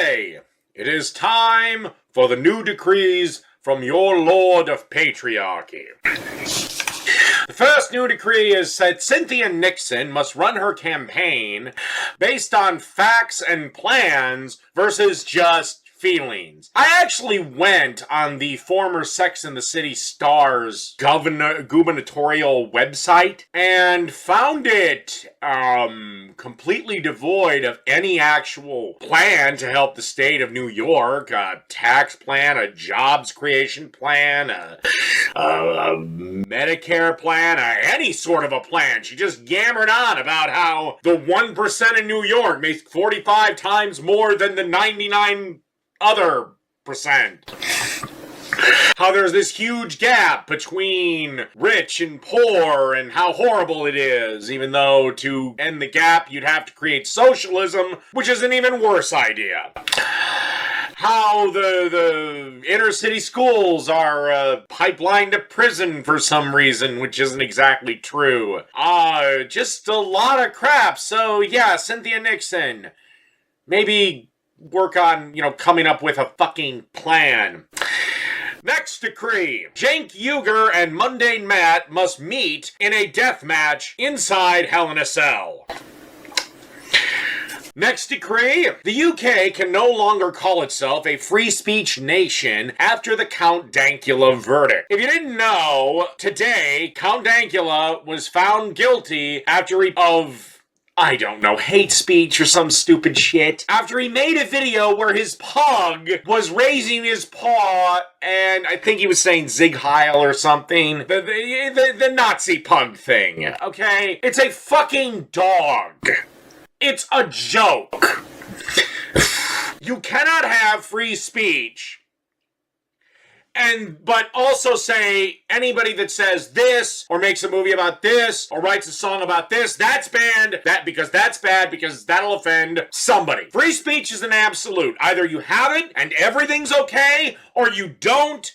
today, it is time for the new decrees from your Lord of Patriarchy. The first new decree is that Cynthia Nixon must run her campaign based on facts and plans versus just feelings. I actually went on the former Sex and the City Stars gubernatorial website and found it completely devoid of any actual plan to help the state of New York, a tax plan, a jobs creation plan, a Medicare plan, any sort of a plan. She just yammered on about how the 1% in New York makes 45 times more than the 99 other percent. How there's this huge gap between rich and poor and how horrible it is, even though to end the gap you'd have to create socialism, which is an even worse idea. How the inner city schools are pipelined to prison for some reason, which isn't exactly true. Just a lot of crap. So yeah, Cynthia Nixon, maybe work on, coming up with a fucking plan. Next decree. Cenk Uygur and Mundane Matt must meet in a death match inside Hell in a Cell. Next decree. The UK can no longer call itself a free speech nation after the Count Dankula verdict. If you didn't know, today, Count Dankula was found guilty hate speech or some stupid shit, after he made a video where his pug was raising his paw, and I think he was saying Zig Heil or something. The Nazi pug thing, okay? It's a fucking dog. It's a joke. You cannot have free speech but also say anybody that says this, or makes a movie about this, or writes a song about this, that's banned, because that's bad, because that'll offend somebody. Free speech is an absolute. Either you have it, and everything's okay, or you don't,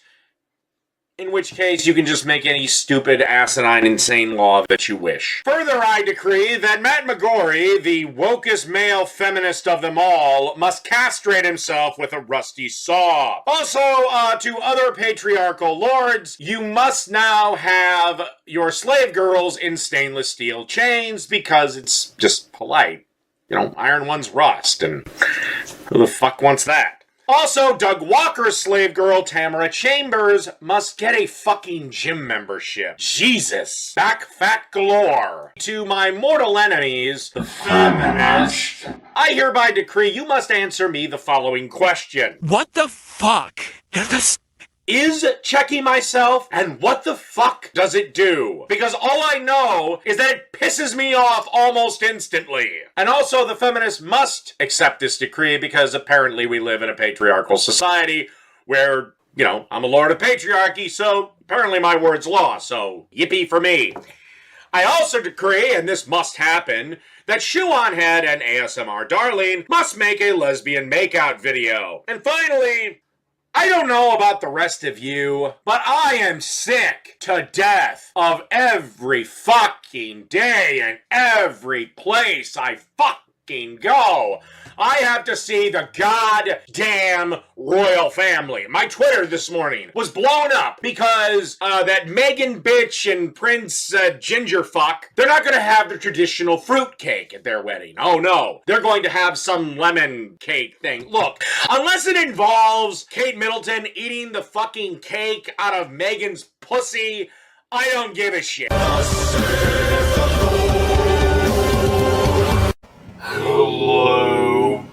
in which case you can just make any stupid, asinine, insane law that you wish. Further, I decree that Matt McGorry, the wokest male feminist of them all, must castrate himself with a rusty saw. Also, to other patriarchal lords, you must now have your slave girls in stainless steel chains, because it's just polite. Iron ones rust, and who the fuck wants that? Also, Doug Walker's slave girl, Tamara Chambers, must get a fucking gym membership. Jesus. Back fat galore. To my mortal enemies, the feminists, I hereby decree you must answer me the following question. What the fuck? Is checking myself, and what the fuck does it do? Because all I know is that it pisses me off almost instantly. And also, the feminists must accept this decree, because apparently we live in a patriarchal society where, I'm a lord of patriarchy, so apparently my word's law, so yippee for me. I also decree, and this must happen, that Shoe on Head and ASMR Darling must make a lesbian makeout video. And finally, I don't know about the rest of you, but I am sick to death of every fucking day and every place I fucking go. I have to see the goddamn royal family. My Twitter this morning was blown up because that Meghan bitch and Prince Gingerfuck, they're not going to have the traditional fruit cake at their wedding. Oh no, they're going to have some lemon cake thing. Look, unless it involves Kate Middleton eating the fucking cake out of Meghan's pussy, I don't give a shit. Hello.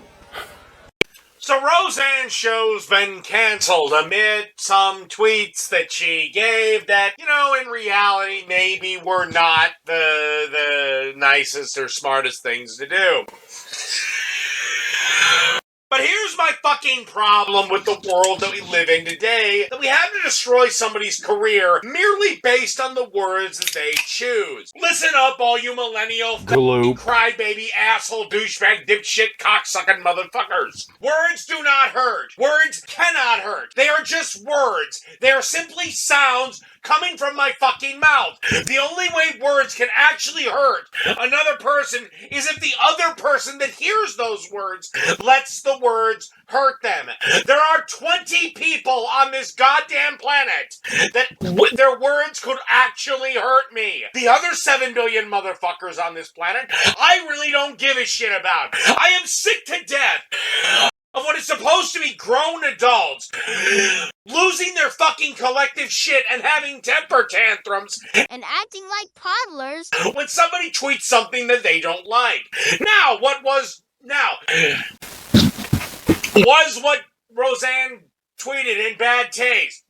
So Roseanne's show's been canceled amid some tweets that she gave that, in reality maybe were not the nicest or smartest things to do. But here's my fucking problem with the world that we live in today, that we have to destroy somebody's career merely based on the words that they choose. Listen up, all you millennial crybaby, asshole, douchebag, dipshit, cocksucking motherfuckers. Words do not hurt. Words cannot hurt. They are just words. They are simply sounds coming from my fucking mouth. The only way words can actually hurt another person is if the other person that hears those words lets the words hurt them. There are 20 people on this goddamn planet that their words could actually hurt me. The other 7 billion motherfuckers on this planet, I really don't give a shit about. I am sick to death of what is supposed to be grown adults losing their fucking collective shit and having temper tantrums and acting like toddlers when somebody tweets something that they don't like. Now, what Roseanne tweeted in bad taste?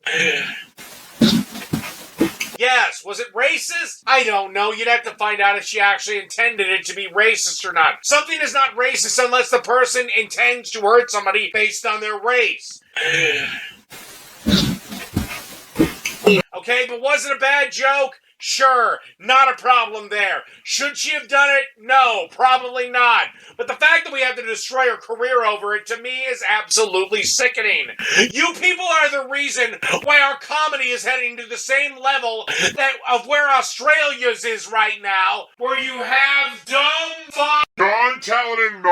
Yes. Was it racist? I don't know. You'd have to find out if she actually intended it to be racist or not. Something is not racist unless the person intends to hurt somebody based on their race. Okay, but was it a bad joke? Sure, not a problem there. Should she have done it? No, probably not. But the fact that we have to destroy her career over it, to me, is absolutely sickening. You people are the reason why our comedy is heading to the same level of where Australia's is right now, where you have dumb non-talented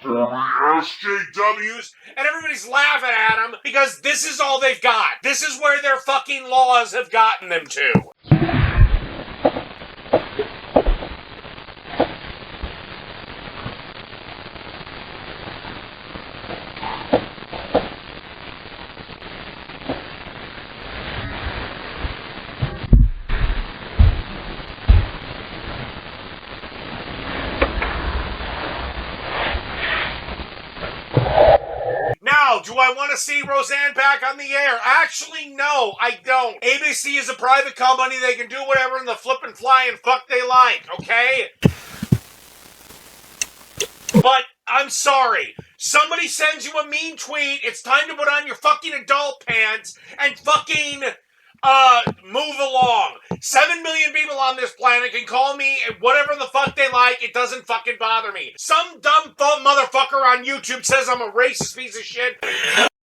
SJWs, and everybody's laughing at them because this is all they've got. This is where their fucking laws have gotten them to. Now, do I want to see Roseanne back on the air? Actually, no, I don't. ABC is a private company. They can do whatever in the flip and fly and fuck they like, okay? But, I'm sorry. Somebody sends you a mean tweet, it's time to put on your fucking adult pants and fucking move along. 7 million people on this planet can call me whatever the fuck they like. It doesn't fucking bother me. Some dumb motherfucker on YouTube says I'm a racist piece of shit.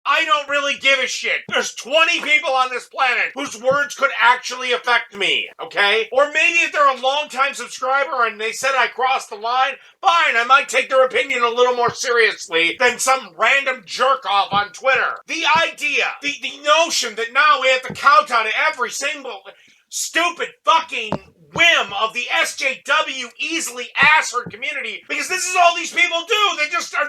I don't really give a shit. There's 20 people on this planet whose words could actually affect me, okay? Or maybe if they're a long-time subscriber and they said I crossed the line, fine, I might take their opinion a little more seriously than some random jerk-off on Twitter. The idea, the notion that now we have to kowtow to every single stupid fucking whim of the SJW easily ass-hurt community, because this is all these people do.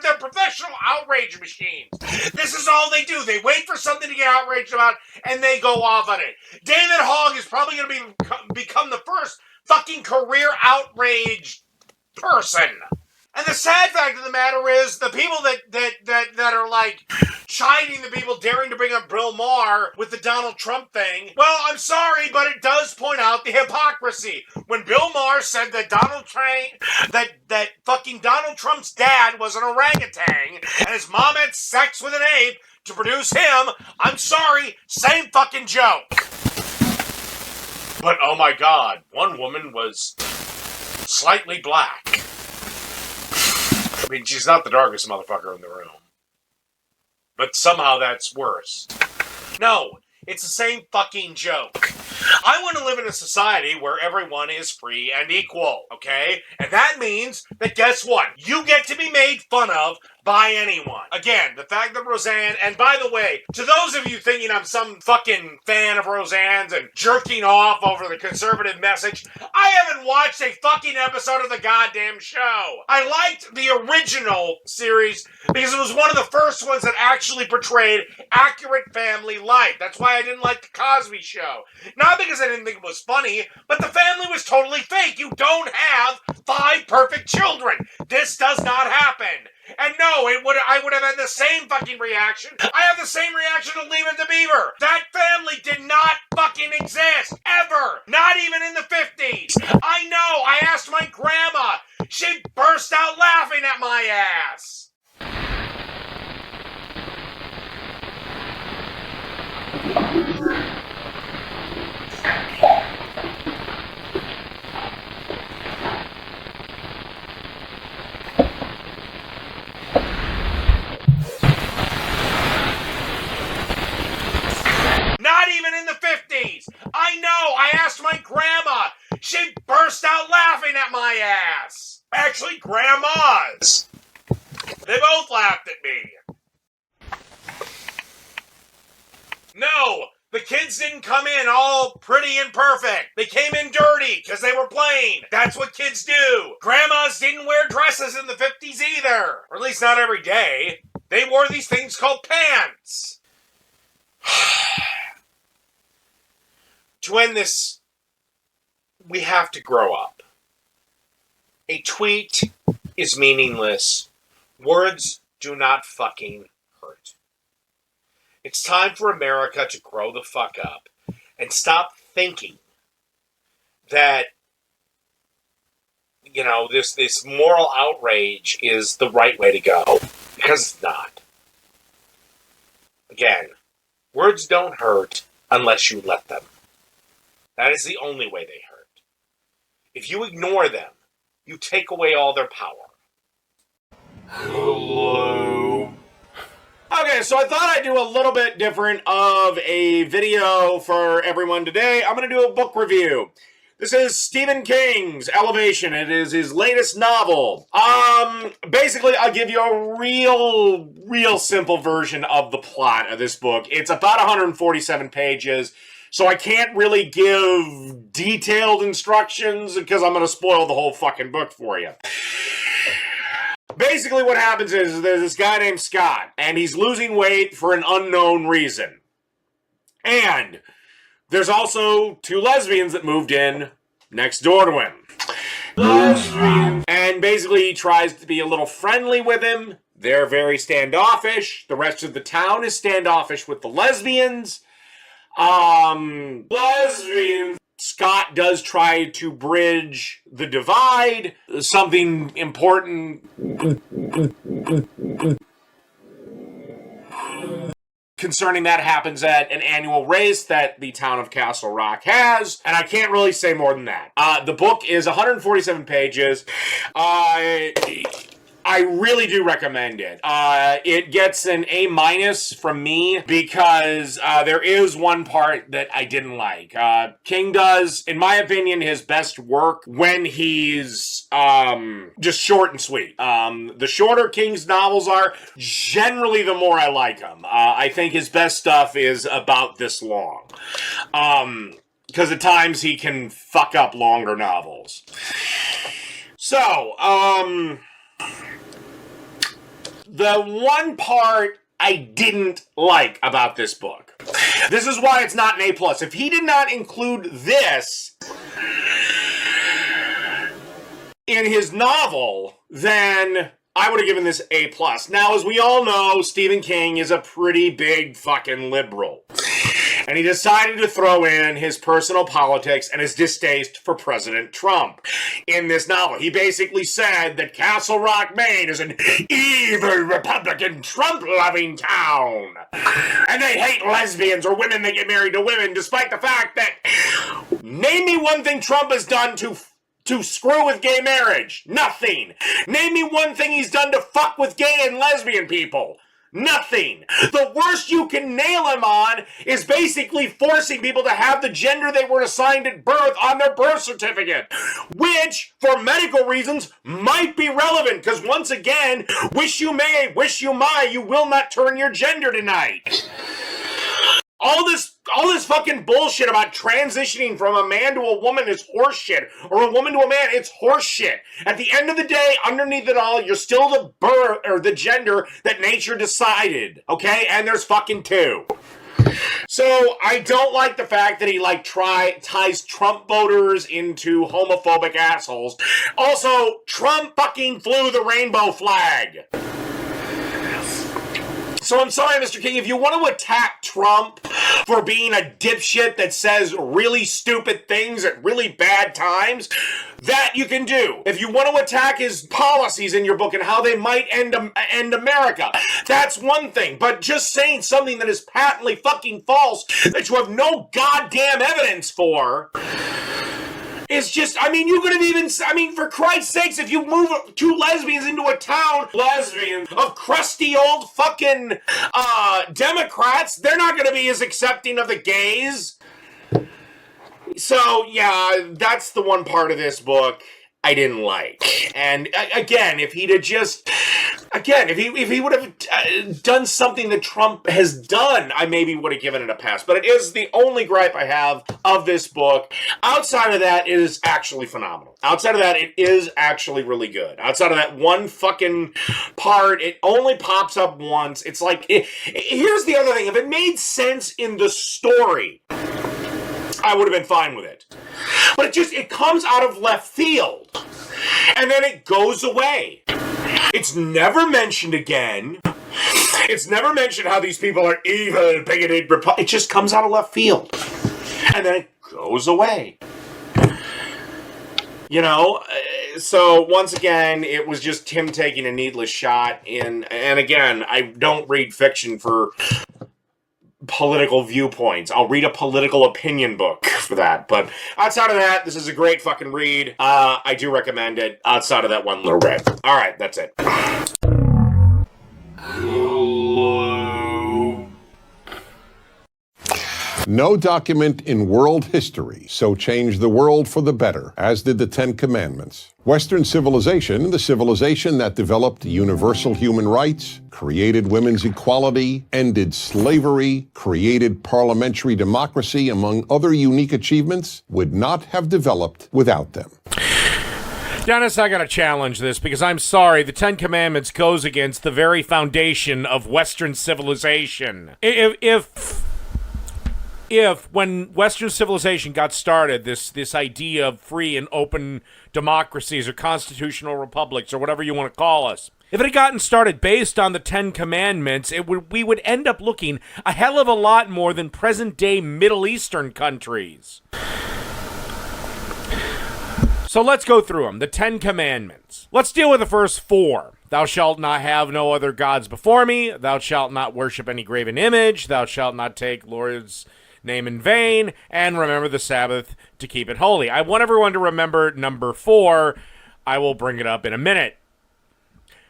They're professional outrage machines. This is all they do. They wait for something to get outraged about, and they go off on it. David Hogg is probably going to become the first fucking career outrage person. And the sad fact of the matter is, the people that are like chiding the people daring to bring up Bill Maher with the Donald Trump thing, well, I'm sorry, but it does point out the hypocrisy. When Bill Maher said that that fucking Donald Trump's dad was an orangutan and his mom had sex with an ape to produce him, I'm sorry, same fucking joke. But oh my God, one woman was slightly black. I mean, she's not the darkest motherfucker in the room. But somehow that's worse. No, it's the same fucking joke. I want to live in a society where everyone is free and equal, okay? And that means that guess what? You get to be made fun of by anyone. Again, the fact that Roseanne, and by the way, to those of you thinking I'm some fucking fan of Roseanne's and jerking off over the conservative message, I haven't watched a fucking episode of the goddamn show. I liked the original series because it was one of the first ones that actually portrayed accurate family life. That's why I didn't like the Cosby Show. Not because I didn't think it was funny, but the family was totally fake. You don't have 5 perfect children. This does not happen. And no, I would have had the same fucking reaction. I have the same reaction to Leave It to Beaver. That family did not fucking exist. Ever. Not even in the 50s. I know. I asked my grandma. She burst out laughing at my ass. Not even in the 50s. I know. actually grandmas. They both laughed at me. No, the kids didn't come in all pretty and perfect. They came in dirty because they were playing. That's what kids do. Grandmas didn't wear dresses in the 50s either. Or at least not every day. They wore these things called pants. To end this, we have to grow up. A tweet is meaningless. Words do not fucking hurt. It's time for America to grow the fuck up and stop thinking that, you know, this moral outrage is the right way to go. Because it's not. Again, words don't hurt unless you let them. That is the only way they hurt. If you ignore them, you take away all their power. Hello. Okay, so I thought I'd do a little bit different of a video for everyone today. I'm going to do a book review. This is Stephen King's Elevation. It is his latest novel. Basically, I'll give you a real simple version of the plot of this book. It's about 147 pages, so I can't really give detailed instructions because I'm going to spoil the whole fucking book for you. Basically, what happens is there's this guy named Scott, and he's losing weight for an unknown reason. And there's also two lesbians that moved in next door to him. Lesbian. And basically, he tries to be a little friendly with him. They're very standoffish. The rest of the town is standoffish with the lesbians. Lesbians. Scott does try to bridge the divide. Something important concerning that happens at an annual race that the town of Castle Rock has, and I can't really say more than that. The book is 147 pages. I really do recommend it. It gets an A- from me because there is one part that I didn't like. King does, in my opinion, his best work when he's just short and sweet. The shorter King's novels are, generally the more I like them. I think his best stuff is about this long. Because at times he can fuck up longer novels. So, the one part I didn't like about this book. This is why it's not an A+. If he did not include this in his novel, then I would have given this A+. Now, as we all know, Stephen King is a pretty big fucking liberal. And he decided to throw in his personal politics and his distaste for President Trump in this novel. He basically said that Castle Rock, Maine is an evil Republican Trump-loving town. And they hate lesbians or women that get married to women, despite the fact that, name me one thing Trump has done to screw with gay marriage. Nothing. Name me one thing he's done to fuck with gay and lesbian people. Nothing. The worst you can nail him on is basically forcing people to have the gender they were assigned at birth on their birth certificate, which, for medical reasons, might be relevant, because once again, wish you may, wish you might, you will not turn your gender tonight. All this fucking bullshit about transitioning from a man to a woman is horseshit, or a woman to a man, it's horseshit. At the end of the day, underneath it all, you're still the birth or the gender that nature decided, okay? And there's fucking two. So I don't like the fact that he ties Trump voters into homophobic assholes. Also, Trump fucking flew the rainbow flag. So I'm sorry, Mr. King, if you want to attack Trump for being a dipshit that says really stupid things at really bad times, that you can do. If you want to attack his policies in your book and how they might end America, that's one thing. But just saying something that is patently fucking false, that you have no goddamn evidence for, it's just, I mean, you could have even, I mean, for Christ's sakes, if you move two lesbians into a town, lesbians, of crusty old fucking Democrats, they're not going to be as accepting of the gays. So, yeah, that's the one part of this book I didn't like. And again, if he'd have just... Again, if he would have done something that Trump has done, I maybe would have given it a pass. But it is the only gripe I have of this book. Outside of that, it is actually phenomenal. Outside of that, it is actually really good. Outside of that one fucking part, it only pops up once. It's like, here's the other thing. If it made sense in the story, I would have been fine with it. But it comes out of left field. And then it goes away. It's never mentioned again. It's never mentioned how these people are evil, bigoted, it just comes out of left field. And then it goes away. You know, so once again, it was just him taking a needless shot in, and again, I don't read fiction for political viewpoints. I'll read a political opinion book for that. But outside of that, this is a great fucking read. I do recommend it. Outside of that one little bit. All right, that's it. No document in world history so changed the world for the better as did the Ten Commandments. Western civilization, the civilization that developed universal human rights, created women's equality, ended slavery, created parliamentary democracy, among other unique achievements, would not have developed without them. Dennis, I gotta challenge this because I'm sorry, the Ten Commandments goes against the very foundation of Western civilization. If when Western civilization got started, this idea of free and open democracies or constitutional republics or whatever you want to call us, if it had gotten started based on the Ten Commandments, we would end up looking a hell of a lot more than present-day Middle Eastern countries. So let's go through them. The Ten Commandments. Let's deal with the first four. Thou shalt not have no other gods before me. Thou shalt not worship any graven image. Thou shalt not take Lord's name in vain, and remember the Sabbath to keep it holy. I want everyone to remember number 4. I will bring it up in a minute.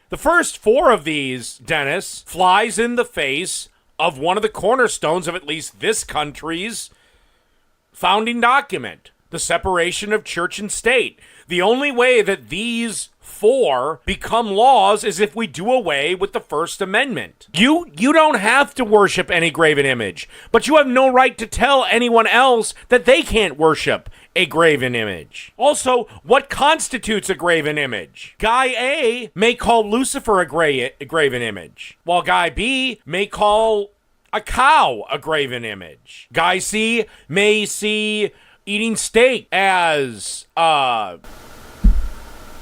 The first 4 of these, Dennis, flies in the face of one of the cornerstones of at least this country's founding document, the separation of church and state. The only way that these 4 become laws is if we do away with the First Amendment. You don't have to worship any graven image, but you have no right to tell anyone else that they can't worship a graven image. Also, what constitutes a graven image? Guy A may call Lucifer a graven image, while Guy B may call a cow a graven image. Guy C may see eating steak as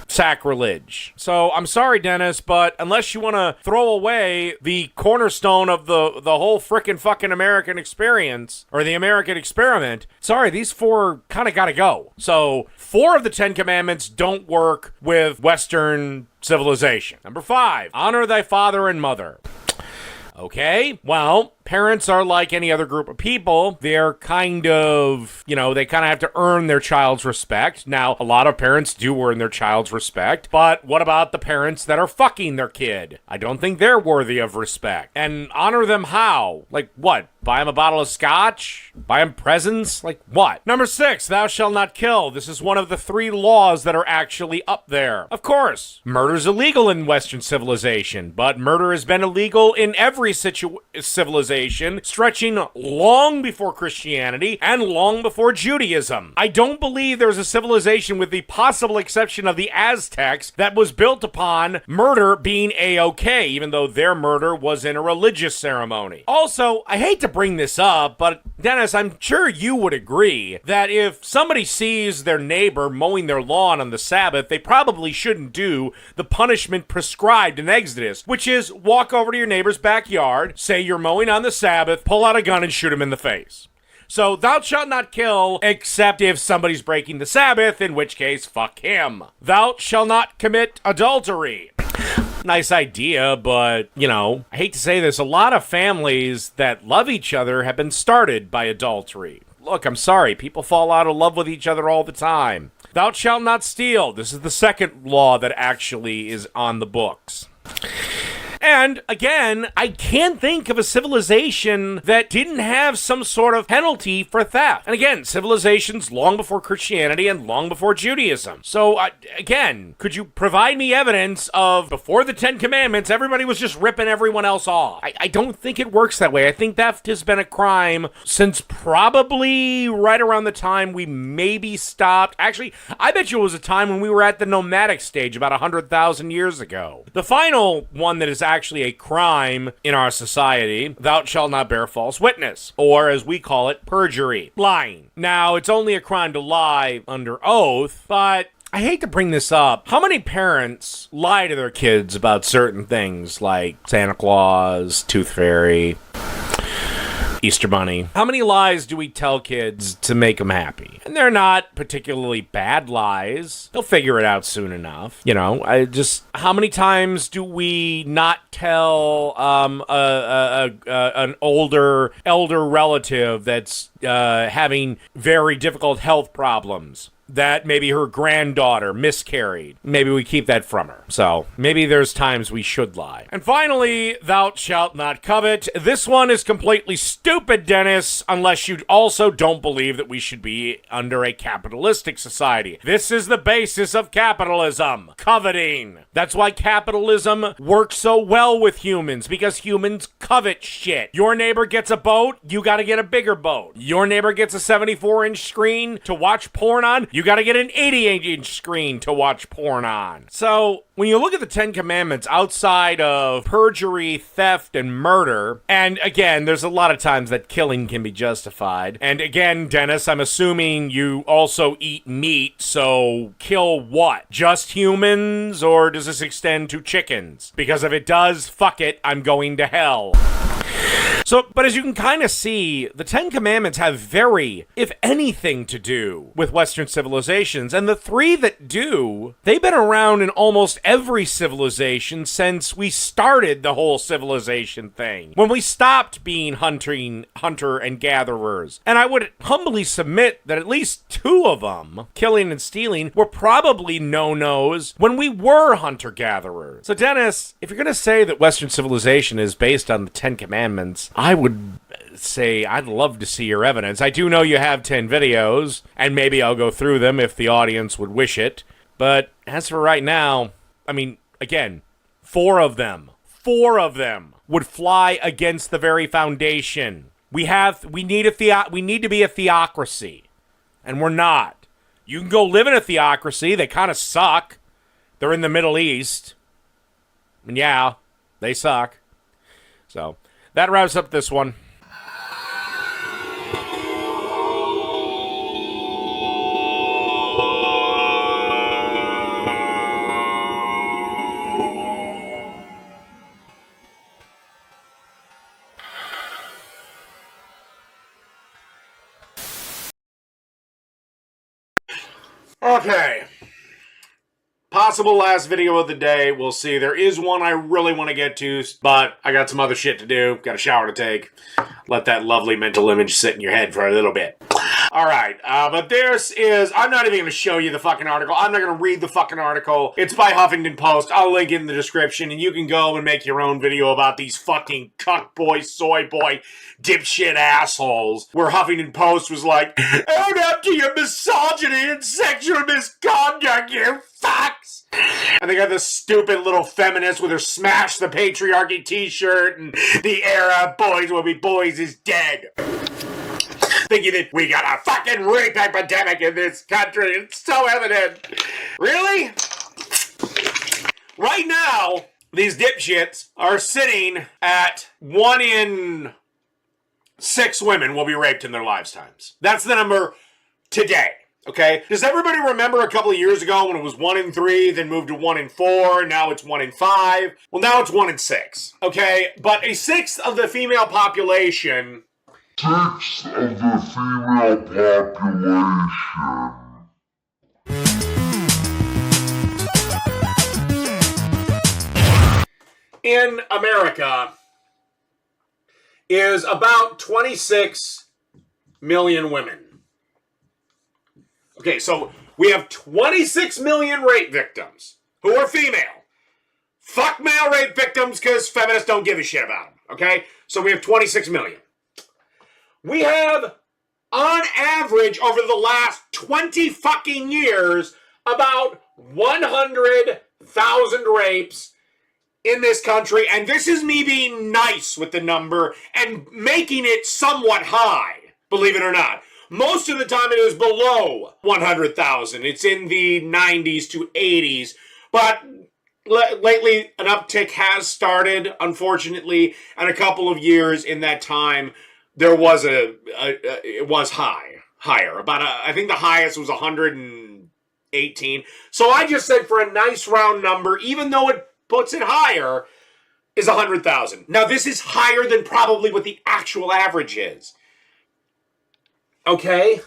sacrilege. So I'm sorry, Dennis, but unless you want to throw away the cornerstone of the whole frickin' fucking American experience or the American experiment, sorry, these 4 kind of got to go. So 4 of the 10 commandments don't work with Western civilization. Number 5, honor thy father and mother. Okay, well, parents are like any other group of people. They're kind of, they kind of have to earn their child's respect. Now, a lot of parents do earn their child's respect, but what about the parents that are fucking their kid? I don't think they're worthy of respect. And honor them how? Like what? Buy them a bottle of scotch? Buy them presents? Like what? Number 6, thou shalt not kill. This is one of the 3 laws that are actually up there. Of course, murder's illegal in Western civilization, but murder has been illegal in every civilization, stretching long before Christianity and long before Judaism. I don't believe there's a civilization, with the possible exception of the Aztecs, that was built upon murder being A-okay, even though their murder was in a religious ceremony. Also, I hate to bring this up, but Dennis, I'm sure you would agree that if somebody sees their neighbor mowing their lawn on the Sabbath, they probably shouldn't do the punishment prescribed in Exodus, which is walk over to your neighbor's backyard, say you're mowing on the Sabbath, pull out a gun and shoot him in the face. So thou shalt not kill, except if somebody's breaking the Sabbath, in which case, fuck him. Thou shalt not commit adultery. Nice idea, but, I hate to say this, a lot of families that love each other have been started by adultery. Look, I'm sorry, people fall out of love with each other all the time. Thou shalt not steal. This is the second law that actually is on the books. And again, I can't think of a civilization that didn't have some sort of penalty for theft. And again, civilizations long before Christianity and long before Judaism. So again, could you provide me evidence of before the Ten Commandments, everybody was just ripping everyone else off? I don't think it works that way. I think theft has been a crime since probably right around the time we maybe stopped. Actually, I bet you it was a time when we were at the nomadic stage about 100,000 years ago. The final one that is actually a crime in our society, thou shalt not bear false witness, or as we call it, perjury, lying. Now, it's only a crime to lie under oath, but I hate to bring this up. How many parents lie to their kids about certain things like Santa Claus, Tooth Fairy, Easter Bunny? How many lies do we tell kids to make them happy? And they're not particularly bad lies. They'll figure it out soon enough. You know, how many times do we not tell an elder relative that's having very difficult health problems that maybe her granddaughter miscarried? Maybe we keep that from her. So maybe there's times we should lie. And finally, thou shalt not covet. This one is completely stupid, Dennis, unless you also don't believe that we should be under a capitalistic society. This is the basis of capitalism: coveting. That's why capitalism works so well with humans, because humans covet shit. Your neighbor gets a boat, you gotta get a bigger boat. Your neighbor gets a 74-inch screen to watch porn on, you gotta get an 88-inch screen to watch porn on. So, when you look at the Ten Commandments outside of perjury, theft, and murder, and again, there's a lot of times that killing can be justified. And again, Dennis, I'm assuming you also eat meat, so kill what? Just humans, or does this extend to chickens? Because if it does, fuck it, I'm going to hell. So, but as you can kind of see, the Ten Commandments have very, if anything, to do with Western civilizations. And the three that do, they've been around in almost every civilization since we started the whole civilization thing. When we stopped being hunter and gatherers. And I would humbly submit that at least two of them, killing and stealing, were probably no-nos when we were hunter-gatherers. So Dennis, if you're going to say that Western civilization is based on the Ten Commandments, I would say I'd love to see your evidence. I do know you have 10 videos, and maybe I'll go through them if the audience would wish it. But as for right now, I mean, again, four of them would fly against the very foundation. We need to be a theocracy, and we're not. You can go live in a theocracy. They kind of suck. They're in the Middle East. And yeah, they suck. So that wraps up this one. Okay. Possible last video of the day. We'll see. There is one I really want to get to, but I got some other shit to do. Got a shower to take. Let that lovely mental image sit in your head for a little bit. Alright, but this is... I'm not even going to show you the fucking article. I'm not going to read the fucking article. It's by Huffington Post. I'll link it in the description, and you can go and make your own video about these fucking cuck boy, soy boy, dipshit assholes. Where Huffington Post was like, own up to your misogyny and sexual misconduct, you fucks! And they got this stupid little feminist with her Smash the Patriarchy t-shirt, and the era of boys will be boys is dead. Thinking that we got a fucking rape epidemic in this country. It's so evident. Really? Right now, these dipshits are sitting at 1 in 6 women will be raped in their lifetimes. That's the number today. Okay? Does everybody remember a couple of years ago when it was 1 in 3, then moved to 1 in 4, now it's 1 in 5? Well, now it's 1 in 6. Okay? But a sixth of the female population... Sixth of the female population in America is about 26 million women. Okay, so we have 26 million rape victims who are female. Fuck male rape victims because feminists don't give a shit about them, okay? So we have 26 million. We have, on average, over the last 20 fucking years, about 100,000 rapes in this country, and this is me being nice with the number and making it somewhat high, believe it or not. Most of the time it is below 100,000. It's in the 90s to 80s, but lately an uptick has started, unfortunately, and a couple of years in that time there was it was higher. About I think the highest was 118. So I just said for a nice round number, even though it puts it higher, is 100,000. Now this is higher than probably what the actual average is. Okay?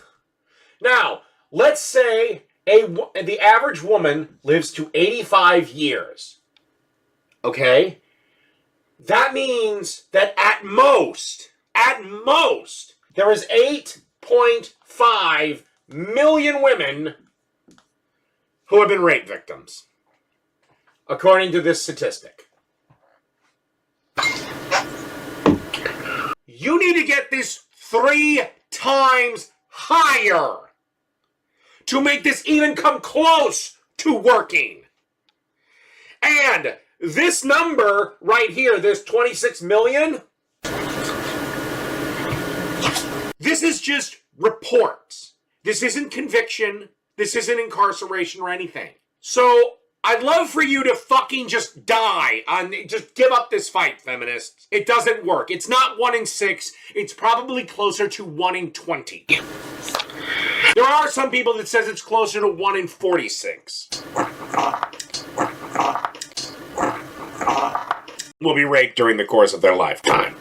Now, let's say the average woman lives to 85 years. Okay? That means that at most, there is 8.5 million women who have been rape victims, according to this statistic. You need to get this 3 times higher to make this even come close to working. And this number right here, this 26 million, this is just reports. This isn't conviction. This isn't incarceration or anything. So I'd love for you to fucking just die just give up this fight, feminists. It doesn't work. It's not 1 in 6. It's probably closer to 1 in 20. There are some people that says it's closer to 1 in 46. Will be raped during the course of their lifetime.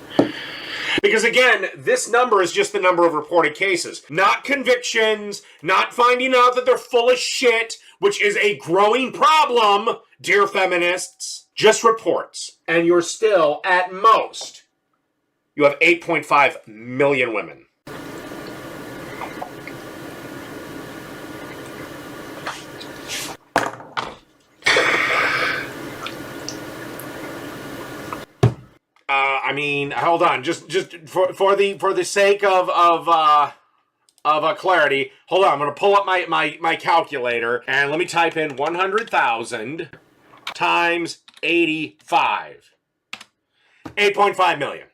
Because again, this number is just the number of reported cases. Not convictions, not finding out that they're full of shit, which is a growing problem, dear feminists. Just reports. And you're still, at most, you have 8.5 million women. I mean, hold on. Just for the sake of clarity, hold on. I'm gonna pull up my calculator and let me type in 100,000 times 85. 8.5 million.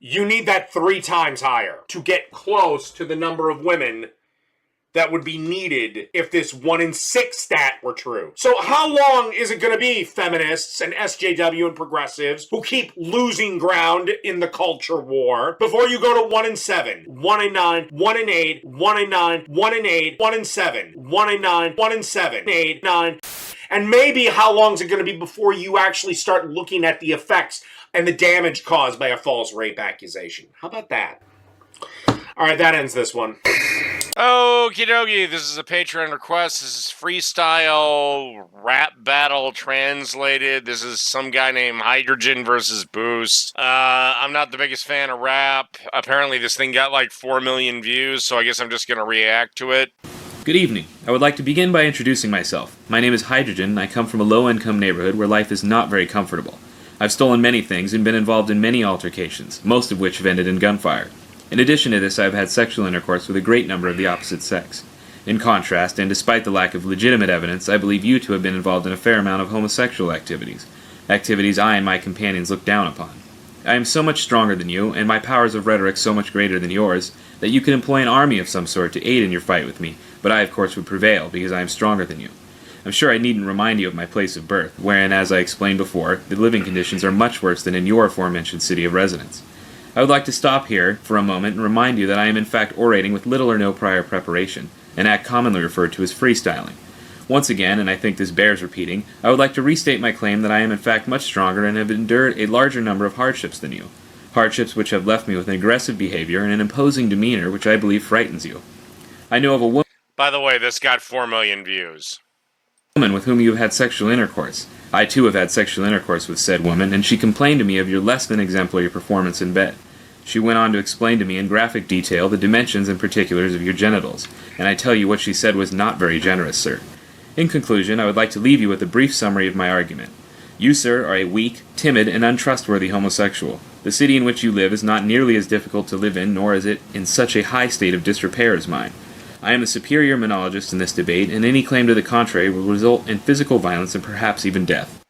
You need that 3 times higher to get close to the number of women that would be needed if this 1 in 6 stat were true. So how long is it going to be, feminists and SJW and progressives who keep losing ground in the culture war, before you go to 1 in 7, 1 in 9, 1 in 8, 1 in 9, 1 in 8, 1 in 7, 1 in 9, 1 in 7, 8, 9, and maybe how long is it going to be before you actually start looking at the effects and the damage caused by a false rape accusation? How about that? All right, that ends this one. Okie dokie, this is a Patreon request. This is freestyle rap battle translated. This is some guy named Hydrogen versus Boost. I'm not the biggest fan of rap. Apparently this thing got like 4 million views, so I guess I'm just going to react to it. Good evening. I would like to begin by introducing myself. My name is Hydrogen, and I come from a low-income neighborhood where life is not very comfortable. I've stolen many things and been involved in many altercations, most of which have ended in gunfire. In addition to this, I have had sexual intercourse with a great number of the opposite sex. In contrast, and despite the lack of legitimate evidence, I believe you to have been involved in a fair amount of homosexual activities. Activities I and my companions look down upon. I am so much stronger than you, and my powers of rhetoric so much greater than yours, that you could employ an army of some sort to aid in your fight with me, but I of course would prevail, because I am stronger than you. I'm sure I needn't remind you of my place of birth, wherein, as I explained before, the living conditions are much worse than in your aforementioned city of residence. I would like to stop here for a moment and remind you that I am in fact orating with little or no prior preparation, an act commonly referred to as freestyling. Once again, and I think this bears repeating, I would like to restate my claim that I am in fact much stronger and have endured a larger number of hardships than you. Hardships which have left me with an aggressive behavior and an imposing demeanor which I believe frightens you. I know of a woman... By the way, this got 4 million views. ...woman with whom you have had sexual intercourse. I too have had sexual intercourse with said woman, and she complained to me of your less than exemplary performance in bed. She went on to explain to me in graphic detail the dimensions and particulars of your genitals, and I tell you what she said was not very generous, sir. In conclusion, I would like to leave you with a brief summary of my argument. You, sir, are a weak, timid, and untrustworthy homosexual. The city in which you live is not nearly as difficult to live in, nor is it in such a high state of disrepair as mine. I am the superior monologist in this debate, and any claim to the contrary will result in physical violence and perhaps even death.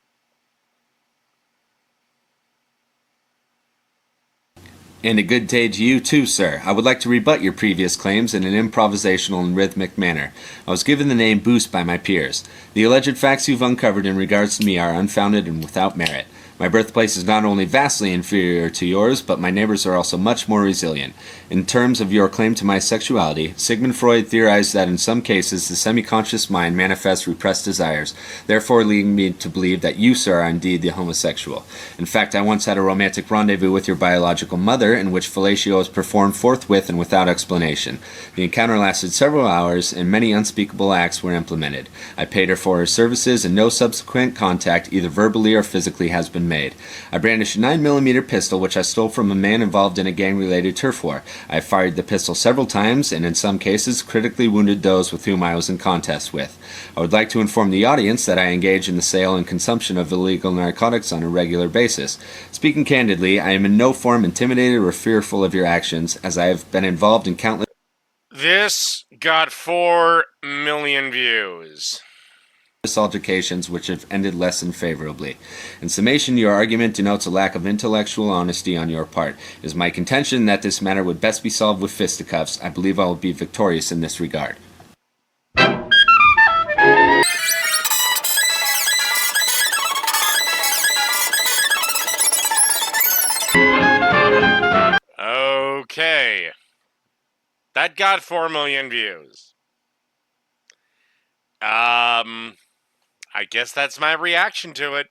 And a good day to you too, sir. I would like to rebut your previous claims in an improvisational and rhythmic manner. I was given the name Boost by my peers. The alleged facts you've uncovered in regards to me are unfounded and without merit. My birthplace is not only vastly inferior to yours, but my neighbors are also much more resilient. In terms of your claim to my sexuality, Sigmund Freud theorized that in some cases the semi-conscious mind manifests repressed desires, therefore leading me to believe that you, sir, are indeed the homosexual. In fact, I once had a romantic rendezvous with your biological mother in which fellatio was performed forthwith and without explanation. The encounter lasted several hours, and many unspeakable acts were implemented. I paid her for her services, and no subsequent contact, either verbally or physically, has been made. I brandished a 9mm pistol which I stole from a man involved in a gang-related turf war. I fired the pistol several times and in some cases critically wounded those with whom I was in contest with. I would like to inform the audience that I engage in the sale and consumption of illegal narcotics on a regular basis. Speaking candidly, I am in no form intimidated or fearful of your actions, as I have been involved in countless... This got 4 million views. altercations which have ended less than favorably. In summation, your argument denotes a lack of intellectual honesty on your part. It is my contention that this matter would best be solved with fisticuffs. I believe I will be victorious in this regard. Okay. That got 4 million views. I guess that's my reaction to it.